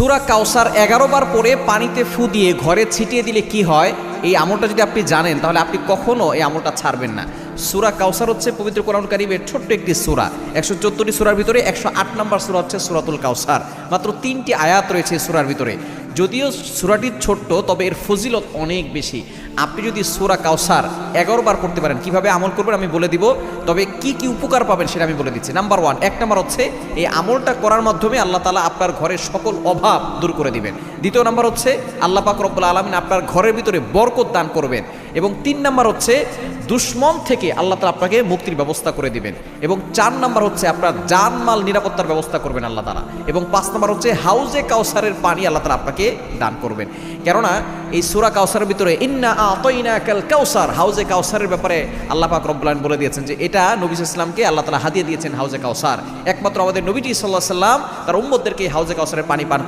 সূরা কাউসার 11 বার পরে পানিতে ফু দিয়ে ঘরে ছিটিয়ে দিলে কি হয়, এই আমলটা যদি আপনি জানেন তাহলে আপনি কখনো এই আমলটা ছাড়বেন না। সূরা কাউসার হচ্ছে পবিত্র কোরআন কারীমের ছোট্ট একটি সূরা। 114টি সূরার ভিতরে 108 নম্বর সূরা হচ্ছে সূরাতুল কাউসার। মাত্র 3টি আয়াত রয়েছে এই সূরার ভিতরে। যদিও সূরাটি ছোট্ট, তবে এর ফজিলত অনেক বেশি। আপনি যদি সূরা কাউসার 11 বার পড়তে পারেন, কিভাবে আমল করবেন আমি বলে দিব, তবে কি কি উপকার পাবেন সেটা আমি বলে দিচ্ছি। নাম্বার 1, 1 নাম্বার হচ্ছে এই আমলটা করার মাধ্যমে আল্লাহ তাআলা আপনার ঘরের সকল অভাব দূর করে দিবেন। দ্বিতীয় নাম্বার হচ্ছে আল্লাহ পাক রব্বুল আলামিন আপনার ঘরের ভিতরে বরকত দান করবেন। এবং 3 নাম্বার হচ্ছে দুশমন থেকে আল্লাহ তাআলা আপনাকে মুক্তির ব্যবস্থা করে দিবেন। এবং 4 নাম্বার হচ্ছে আপনার জানমাল নিরাপত্তার ব্যবস্থা করবেন আল্লাহ তাআলা। এবং 5 নাম্বার হচ্ছে হাউজে কাউসারের পানি আল্লাহ তাআলা আপনাকে দান করবেন। কেননা এই সূরা কাউসারের ভিতরে ইন্না আতাইনাকাল কাউসার, হাউজে কাউসারের ব্যাপারে আল্লাহ পাক রব্বুল আলামিন বলে দিয়েছেন যে এটা নবী সাল্লাল্লাহু আলাইহি ওয়াসাল্লামকে আল্লাহ তাআলা হাদিয়া দিয়েছেন হাউজে কাউসার। একমাত্র আমাদের নবীজি সাল্লাল্লাহু আলাইহি ওয়াসাল্লাম তার উম্মতদেরকে হাউজে কাউসারের পানি পান